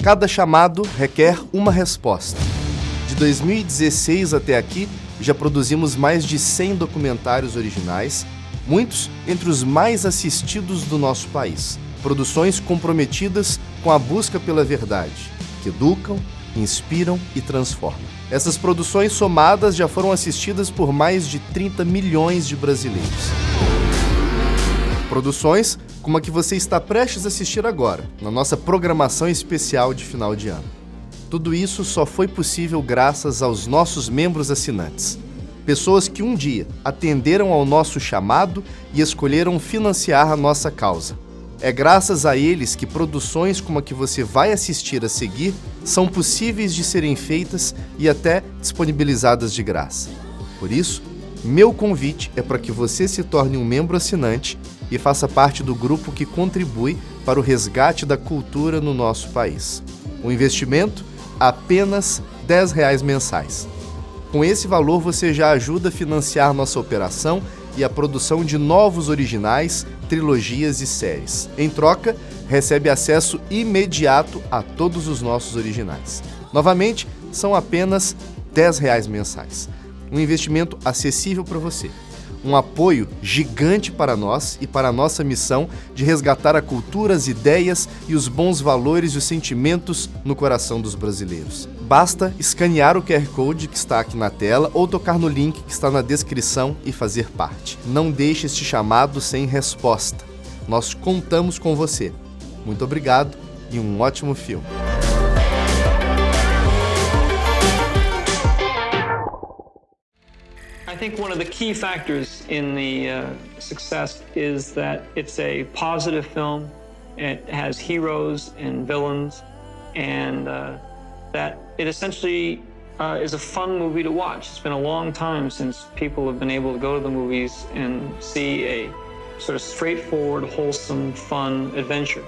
Cada chamado requer uma resposta. De 2016 até aqui, já produzimos mais de 100 documentários originais, muitos entre os mais assistidos do nosso país. Produções comprometidas com a busca pela verdade, que educam, inspiram e transformam. Essas produções somadas já foram assistidas por mais de 30 milhões de brasileiros. Produções como a que você está prestes a assistir agora, na nossa programação especial de final de ano. Tudo isso só foi possível graças aos nossos membros assinantes. Pessoas que um dia atenderam ao nosso chamado e escolheram financiar a nossa causa. É graças a eles que produções como a que você vai assistir a seguir são possíveis de serem feitas e até disponibilizadas de graça. Por isso, meu convite é para que você se torne um membro assinante e faça parte do grupo que contribui para o resgate da cultura no nosso país. O investimento? Apenas R$10 mensais. Com esse valor você já ajuda a financiar nossa operação e a produção de novos originais, trilogias e séries. Em troca, recebe acesso imediato a todos os nossos originais. Novamente, são apenas R$10 mensais. Um investimento acessível para você. Um apoio gigante para nós e para a nossa missão de resgatar a cultura, as ideias e os bons valores e os sentimentos no coração dos brasileiros. Basta escanear o QR Code que está aqui na tela ou tocar no link que está na descrição e fazer parte. Não deixe este chamado sem resposta. Nós contamos com você. Muito obrigado e um ótimo filme. I think one of the key factors in the success is that it's a positive film. It has heroes and villains, and that it essentially is a fun movie to watch. It's been a long time since people have been able to go to the movies and see a sort of straightforward, wholesome, fun adventure.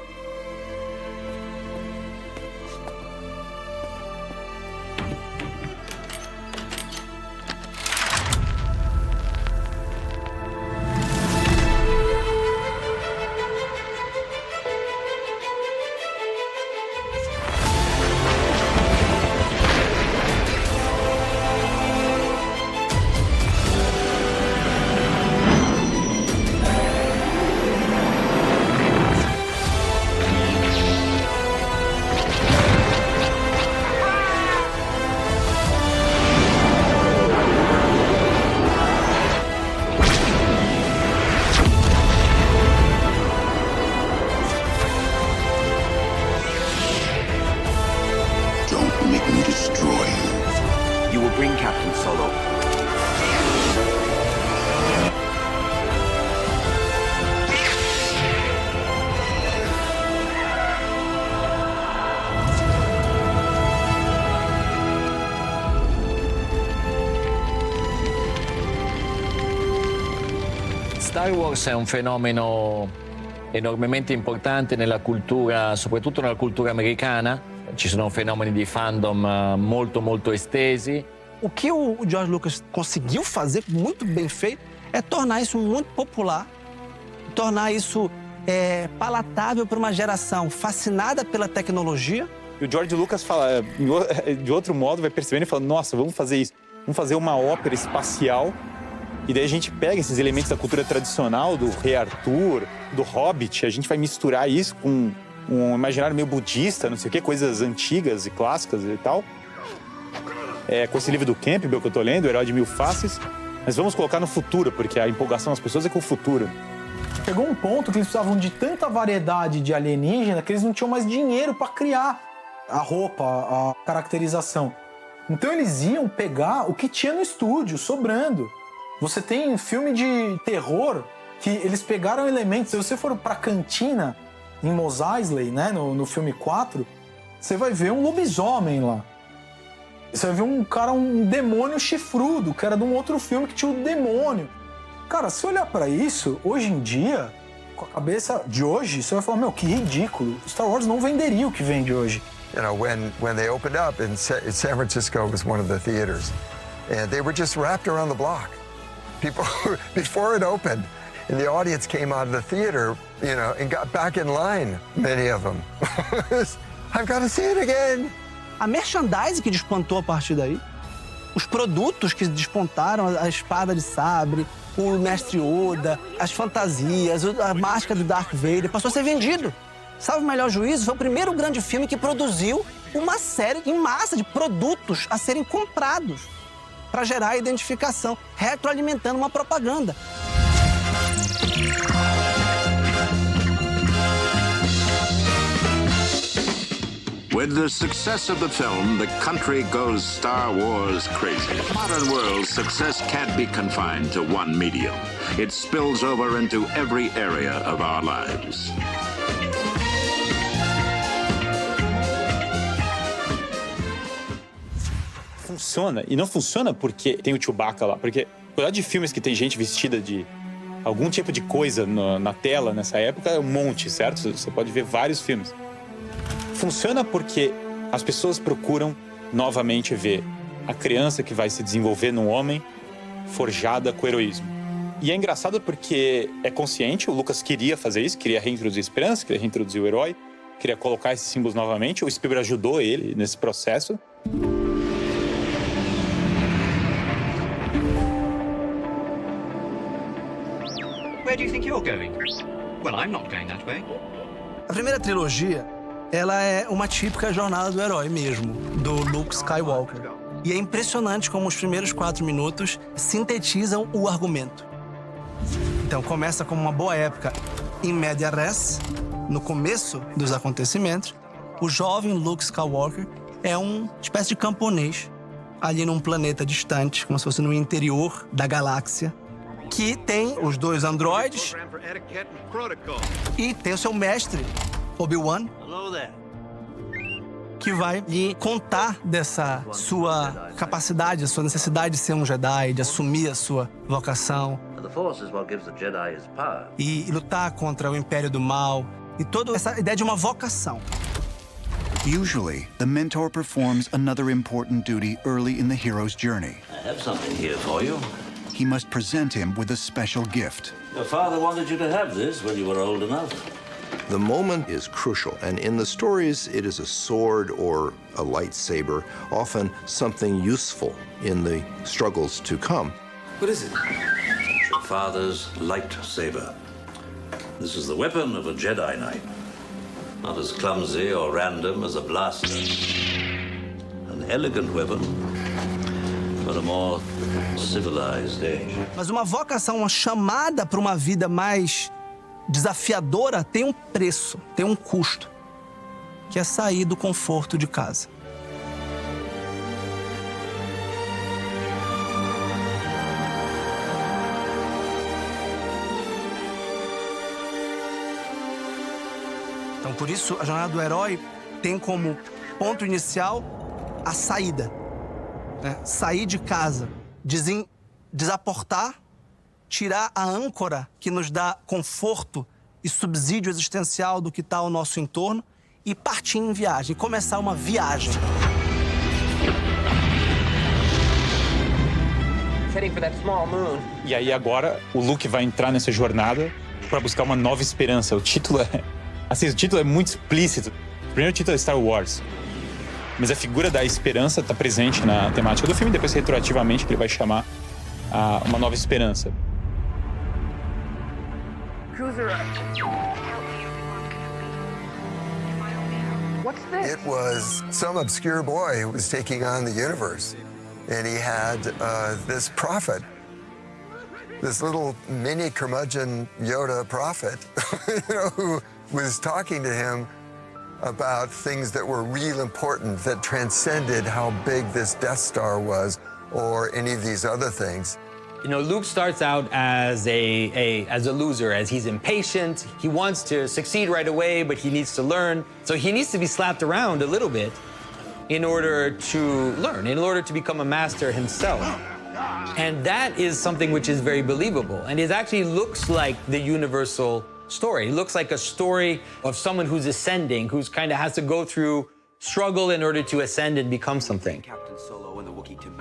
You will bring Captain Solo. Star Wars è un fenomeno enormemente importante nella cultura, soprattutto nella cultura americana. Ci sono fenomeni di fandom molto estesi. O que o George Lucas conseguiu fazer muito bem feito é tornar isso muito popular, tornar isso palatável para uma geração fascinada pela tecnologia. E o George Lucas fala, de outro modo, vai percebendo e fala, nossa, vamos fazer isso, vamos fazer uma ópera espacial. E daí a gente pega esses elementos da cultura tradicional, do Rei Arthur, do Hobbit, a gente vai misturar isso com um imaginário meio budista, não sei o quê, coisas antigas e clássicas e tal. Com esse livro do Campbell que eu tô lendo, O Herói de Mil Faces, mas vamos colocar no futuro, porque a empolgação das pessoas é com o futuro. Chegou um ponto que eles precisavam de tanta variedade de alienígena que eles não tinham mais dinheiro para criar a roupa, a caracterização. Então eles iam pegar o que tinha no estúdio, sobrando. Você tem um filme de terror que eles pegaram elementos. Se você for pra cantina em Mos Eisley, né, no filme 4, você vai ver um lobisomem lá. Você vai ver um demônio chifrudo, que era de um outro filme que tinha o demônio. Cara, se olhar pra isso, hoje em dia, com a cabeça de hoje, você vai falar, meu, que ridículo. Star Wars não venderia o que vende hoje. You know, when they opened up in San Francisco was one of the theaters, and they were just wrapped around the block. People, before it opened, and the audience came out of the theater, you know, and got back in line, many of them. I've got to see it again. A merchandising que despontou a partir daí, os produtos que despontaram, a espada de sabre, o mestre Yoda, as fantasias, a máscara do Darth Vader, passou a ser vendido. Salve o Melhor Juízo foi o primeiro grande filme que produziu uma série em massa de produtos a serem comprados para gerar identificação, retroalimentando uma propaganda. With the success of the film, the country goes Star Wars crazy. Modern world's success can't be confined to one medium. It spills over into every area of our lives. Funciona, e não funciona porque tem o Chewbacca lá, porque a quantidade de filmes que tem gente vestida de algum tipo de coisa na tela nessa época é um monte, certo? Você pode ver vários filmes. Funciona porque as pessoas procuram novamente ver a criança que vai se desenvolver num homem forjada com heroísmo. E é engraçado porque é consciente, o Lucas queria fazer isso, queria reintroduzir a esperança, queria reintroduzir o herói, queria colocar esses símbolos novamente. O Spielberg ajudou ele nesse processo. Where do you think you're going? Well, I'm not going that way. A primeira trilogia, ela é uma típica jornada do herói mesmo, do Luke Skywalker. E é impressionante como os primeiros 4 minutos sintetizam o argumento. Então começa como uma boa época em media res, no começo dos acontecimentos. O jovem Luke Skywalker é uma espécie de camponês ali num planeta distante, como se fosse no interior da galáxia, que tem os 2 androides e tem o seu mestre, Obi-Wan, que vai lhe contar dessa sua capacidade, da sua necessidade de ser um Jedi, de assumir a sua vocação e lutar contra o Império do Mal, e toda essa ideia de uma vocação. Usually, the mentor performs another important duty early in the hero's journey. I have something here for you. He must present him with a special gift. Your father wanted you to have this when you were old enough. The moment is crucial, and in the stories, it is a sword or a lightsaber, often something useful in the struggles to come. What is it? Your father's lightsaber. This is the weapon of a Jedi Knight. Not as clumsy or random as a blaster. An elegant weapon for a more civilized age. Mas uma vocação, uma chamada para uma vida mais desafiadora tem um preço, tem um custo, que é sair do conforto de casa. Então, por isso, a jornada do herói tem como ponto inicial a saída, né? Sair de casa, desaportar, tirar a âncora que nos dá conforto e subsídio existencial do que está ao nosso entorno e partir em viagem, começar uma viagem. E aí agora o Luke vai entrar nessa jornada para buscar uma nova esperança. O título é muito explícito. O primeiro título é Star Wars. Mas a figura da esperança está presente na temática do filme, depois retroativamente que ele vai chamar uma nova esperança. What's this? It was some obscure boy who was taking on the universe. And he had this prophet, this little mini curmudgeon Yoda prophet, who was talking to him about things that were real important, that transcended how big this Death Star was or any of these other things. You know, Luke starts out as a loser, as he's impatient. He wants to succeed right away, but he needs to learn. So he needs to be slapped around a little bit in order to learn, in order to become a master himself. And that is something which is very believable. And it actually looks like the universal story. It looks like a story of someone who's ascending, who's kind of has to go through struggle in order to ascend and become something.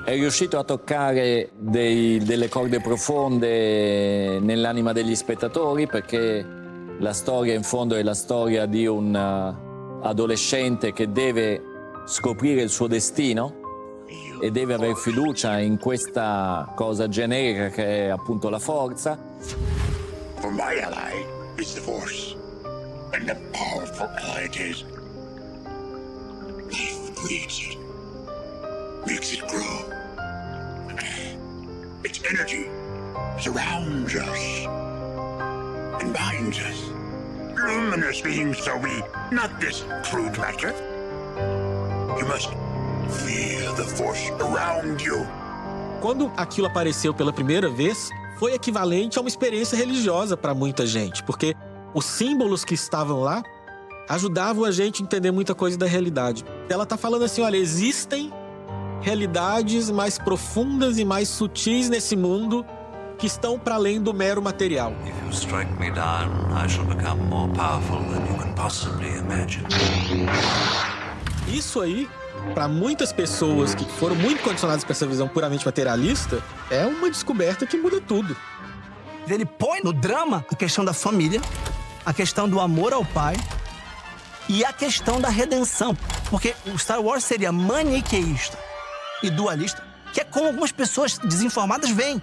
È riuscito a toccare delle corde profonde nell'anima degli spettatori, perché la storia in fondo è la storia di un adolescente che deve scoprire il suo destino e deve avere fiducia in questa cosa generica che è appunto la forza. For my ally is the Force, and the powerful ally it is. Life breeds it, makes it grow. Its energy surrounds us and binds us. Luminous beings are we, not this crude matter. You must feel the Force around you. Quando aquilo apareceu pela primeira vez, foi equivalente a uma experiência religiosa para muita gente, porque os símbolos que estavam lá ajudavam a gente a entender muita coisa da realidade. Ela está falando assim, olha, existem realidades mais profundas e mais sutis nesse mundo que estão para além do mero material. If you strike me down, I shall become more powerful than you can possibly imagine. Isso aí, para muitas pessoas que foram muito condicionadas para essa visão puramente materialista, é uma descoberta que muda tudo. Ele põe no drama a questão da família, a questão do amor ao pai e a questão da redenção. Porque o Star Wars seria maniqueísta e dualista, que é como algumas pessoas desinformadas veem.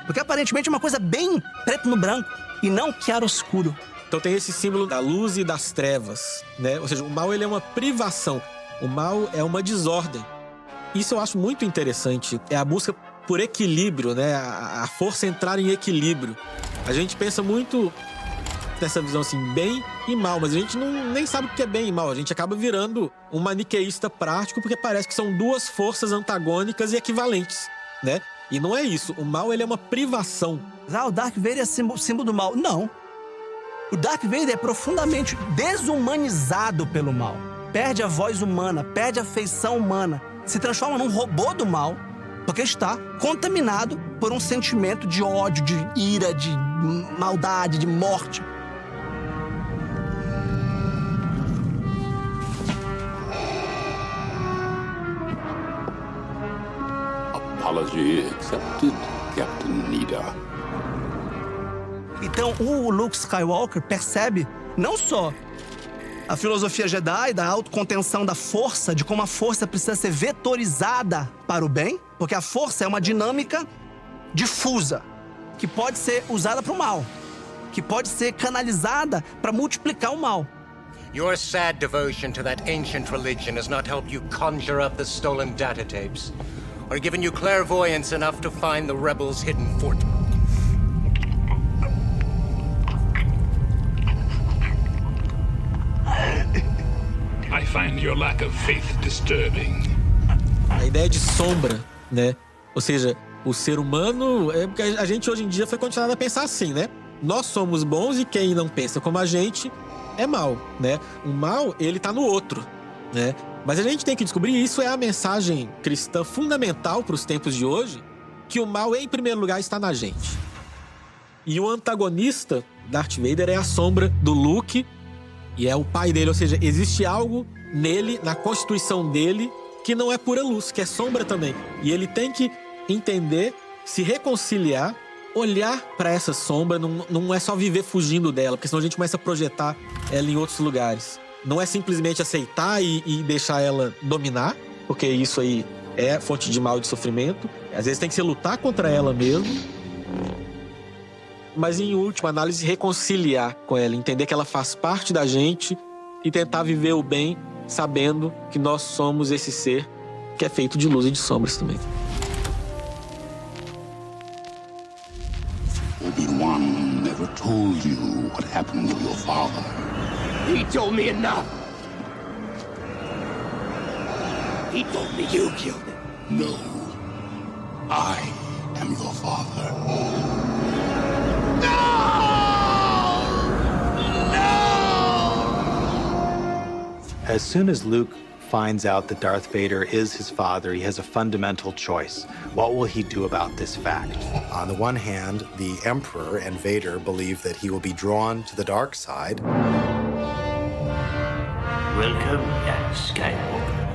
Porque aparentemente é uma coisa bem preto no branco e não chiaroscuro. Então tem esse símbolo da luz e das trevas, né? Ou seja, o mal ele é uma privação. O mal é uma desordem. Isso eu acho muito interessante. É a busca por equilíbrio, né? A força entrar em equilíbrio. A gente pensa muito nessa visão assim, bem e mal, mas a gente nem sabe o que é bem e mal. A gente acaba virando um maniqueísta prático porque parece que são duas forças antagônicas e equivalentes, né? E não é isso. O mal ele é uma privação. Ah, o Darth Vader é símbolo do mal. Não. O Darth Vader é profundamente desumanizado pelo mal. Perde a voz humana, perde a feição humana, se transforma num robô do mal, porque está contaminado por um sentimento de ódio, de ira, de maldade, de morte. Apology accepted, Captain Needa. Então, o Luke Skywalker percebe não só a filosofia Jedi, da autocontenção da força, de como a força precisa ser vetorizada para o bem, porque a força é uma dinâmica difusa, que pode ser usada para o mal, que pode ser canalizada para multiplicar o mal. Your sad devotion to that ancient religion has not helped you conjure up the stolen data tapes, or given you clairvoyance enough to find the rebels' hidden fort. I find your lack of faith disturbing. A ideia de sombra, né? Ou seja, o ser humano... Porque a gente hoje em dia foi condicionado a pensar assim, né? Nós somos bons e quem não pensa como a gente é mal, né? O mal, ele tá no outro, né? Mas a gente tem que descobrir, isso é a mensagem cristã fundamental para os tempos de hoje, que o mal, em primeiro lugar, está na gente. E o antagonista, Darth Vader, é a sombra do Luke e é o pai dele. Ou seja, existe algo nele, na constituição dele, que não é pura luz, que é sombra também. E ele tem que entender, se reconciliar, olhar para essa sombra, não é só viver fugindo dela, porque senão a gente começa a projetar ela em outros lugares. Não é simplesmente aceitar e deixar ela dominar, porque isso aí é fonte de mal e de sofrimento. Às vezes tem que se lutar contra ela mesmo. Mas em última análise, reconciliar com ela, entender que ela faz parte da gente e tentar viver o bem, sabendo que nós somos esse ser que é feito de luz e de sombras também. Obi-Wan never told you what happened to your father. He told me enough. He told me you killed him. No. I am your father. As soon as Luke finds out that Darth Vader is his father, he has a fundamental choice. What will he do about this fact? On the one hand, the Emperor and Vader believe that he will be drawn to the dark side. Welcome, young Skywalker.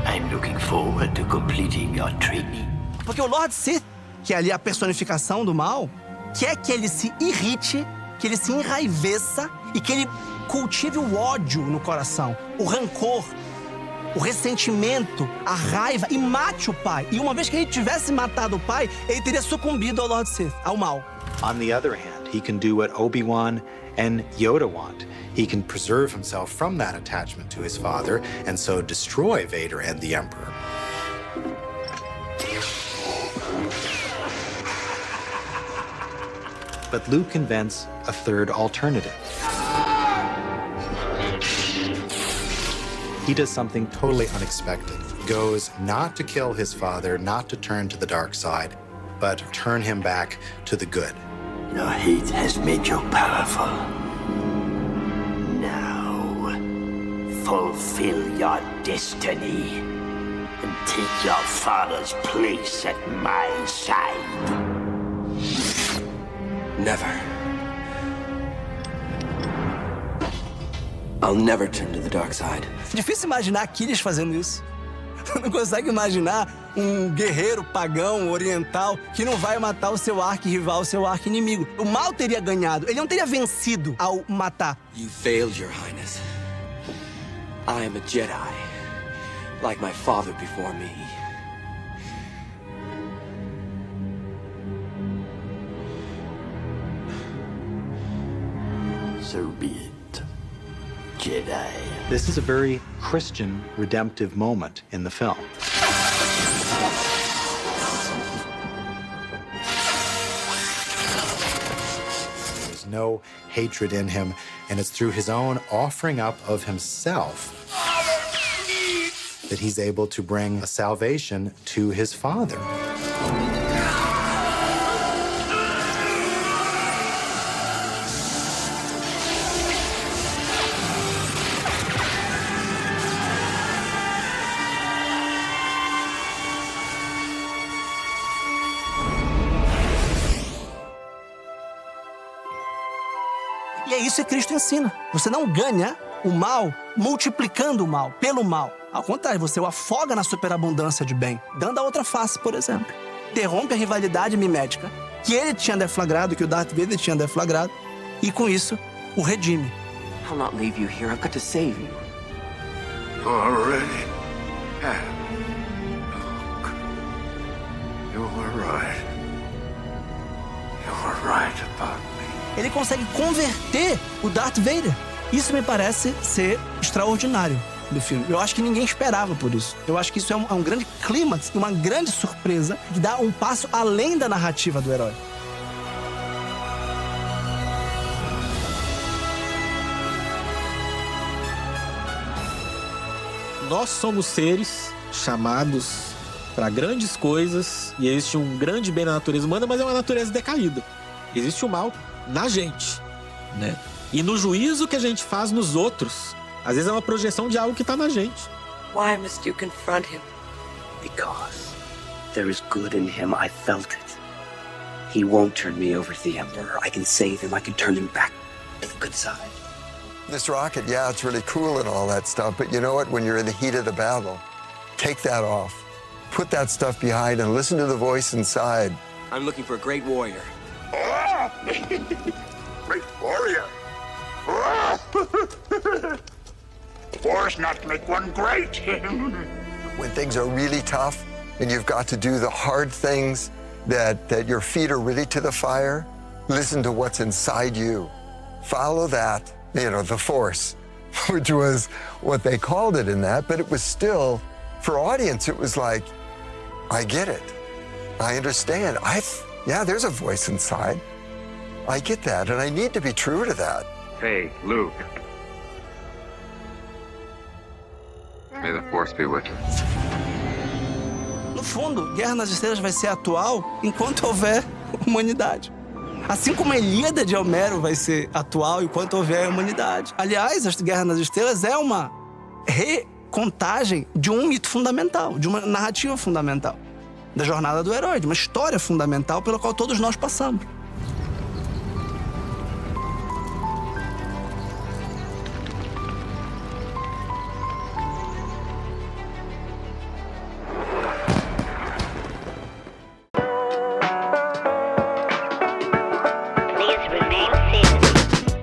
I'm looking forward to completing your training. Porque o Lord Sith, que é ali a personificação do mal, quer que ele se irrite, que ele se enraiveça e que ele cultive o ódio no coração, o rancor, o ressentimento, a raiva e mate o pai. E uma vez que ele tivesse matado o pai, ele teria sucumbido ao Lord Sith, ao mal. On the other hand, he can do what Obi-Wan and Yoda want. He can preserve himself from that attachment to his father and so destroy Vader and the Emperor. But Luke invents a third alternative. He does something Totally unexpected. Goes not to kill his father, not to turn to the dark side, but turn him back to the good. Your hate has made you powerful. Now, fulfill your destiny and take your father's place at my side. Never. I'll never turn to the dark side. Difícil imaginar Aquiles fazendo isso. Não consegue imaginar um guerreiro pagão, oriental, que não vai matar o seu arqui-rival, o seu arqui-inimigo. O mal teria ganhado, ele não teria vencido ao matar. You failed, Your Highness. I am a Jedi, like my father before me. So be it, Jedi. This is a very Christian, redemptive moment in the film. There's no hatred in him, and it's through his own offering up of himself that he's able to bring a salvation to his father. E é isso que Cristo ensina. Você não ganha o mal multiplicando o mal, pelo mal. Ao contrário, você o afoga na superabundância de bem, dando a outra face, por exemplo. Interrompe a rivalidade mimética que ele tinha deflagrado, que o Darth Vader tinha deflagrado, e com isso o redime. I'll not leave you here. I've got to save you. Already have. Luke, you were right. You were right about me. Ele consegue converter o Darth Vader. Isso me parece ser extraordinário do filme. Eu acho que ninguém esperava por isso. Eu acho que isso é um grande clímax, uma grande surpresa que dá um passo além da narrativa do herói. Nós somos seres chamados para grandes coisas e existe um grande bem na natureza humana, mas é uma natureza decaída. Existe o mal na gente, né? E no juízo que a gente faz nos outros, às vezes é uma projeção de algo que está na gente. Why must you confront him? Because there is good in him. I felt it. He won't turn me over to the Emperor. I can save him. I can turn him back to the good side. This rocket, yeah, it's really cool and all that stuff, but you know what? When you're in the heat of the battle, take that off. Put that stuff behind and listen to the voice inside. I'm looking for a great warrior. Great warrior. Wars not make one great. When things are really tough and you've got to do the hard things that your feet are really to the fire, listen to what's inside you. Follow that, the Force, which was what they called it in that, but it was still, for audience, it was like, I get it. I understand. Yeah, there's a voice inside. I get that, and I need to be true to that. Hey, Luke. May the Force be with you. No fundo, Guerra nas Estrelas vai ser atual enquanto houver humanidade. Assim como a Ilíada de Homero vai ser atual enquanto houver humanidade. Aliás, a Guerra nas Estrelas é uma recontagem de um mito fundamental, de uma narrativa fundamental, da jornada do herói, de uma história fundamental pela qual todos nós passamos.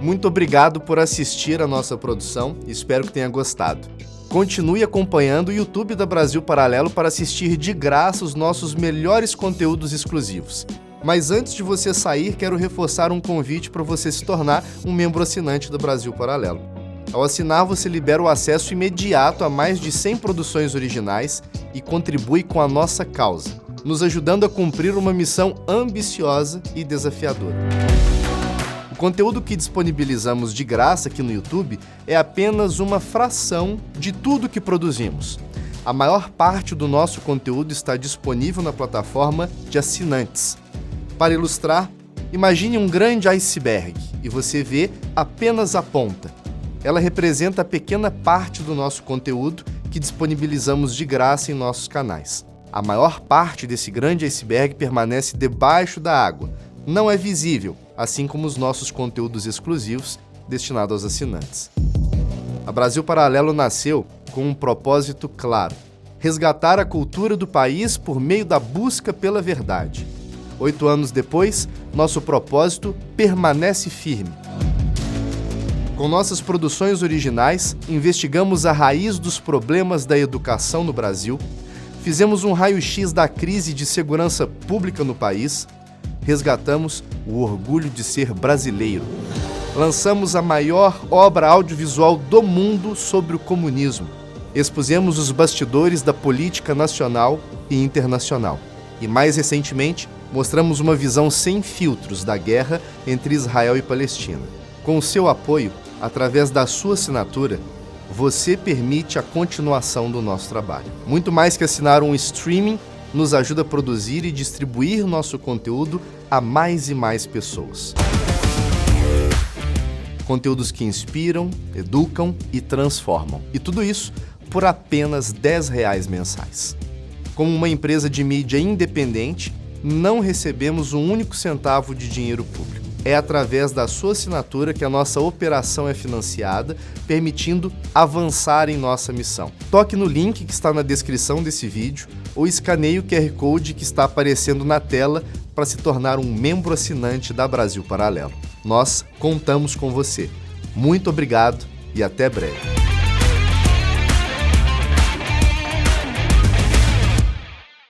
Muito Muito obrigado por assistir a nossa produção, espero que tenha gostado. Continue acompanhando o YouTube da Brasil Paralelo para assistir de graça os nossos melhores conteúdos exclusivos. Mas antes de você sair, quero reforçar um convite para você se tornar um membro assinante do Brasil Paralelo. Ao assinar, você libera o acesso imediato a mais de 100 produções originais e contribui com a nossa causa, nos ajudando a cumprir uma missão ambiciosa e desafiadora. O conteúdo que disponibilizamos de graça aqui no YouTube é apenas uma fração de tudo que produzimos. A maior parte do nosso conteúdo está disponível na plataforma de assinantes. Para ilustrar, imagine um grande iceberg e você vê apenas a ponta. Ela representa a pequena parte do nosso conteúdo que disponibilizamos de graça em nossos canais. A maior parte desse grande iceberg permanece debaixo da água, não é visível, assim como os nossos conteúdos exclusivos destinados aos assinantes. A Brasil Paralelo nasceu com um propósito claro: resgatar a cultura do país por meio da busca pela verdade. 8 anos depois, nosso propósito permanece firme. Com nossas produções originais, investigamos a raiz dos problemas da educação no Brasil, fizemos um raio-x da crise de segurança pública no país, resgatamos o orgulho de ser brasileiro. Lançamos a maior obra audiovisual do mundo sobre o comunismo. Expusemos os bastidores da política nacional e internacional. E mais recentemente, mostramos uma visão sem filtros da guerra entre Israel e Palestina. Com o seu apoio, através da sua assinatura, você permite a continuação do nosso trabalho. Muito mais que assinar um streaming, nos ajuda a produzir e distribuir nosso conteúdo a mais e mais pessoas. Conteúdos que inspiram, educam e transformam. E tudo isso por apenas R$10 mensais. Como uma empresa de mídia independente, não recebemos um único centavo de dinheiro público. É através da sua assinatura que a nossa operação é financiada, permitindo avançar em nossa missão. Toque no link que está na descrição desse vídeo ou escaneie o QR Code que está aparecendo na tela para se tornar um membro assinante da Brasil Paralelo. Nós contamos com você. Muito obrigado e até breve.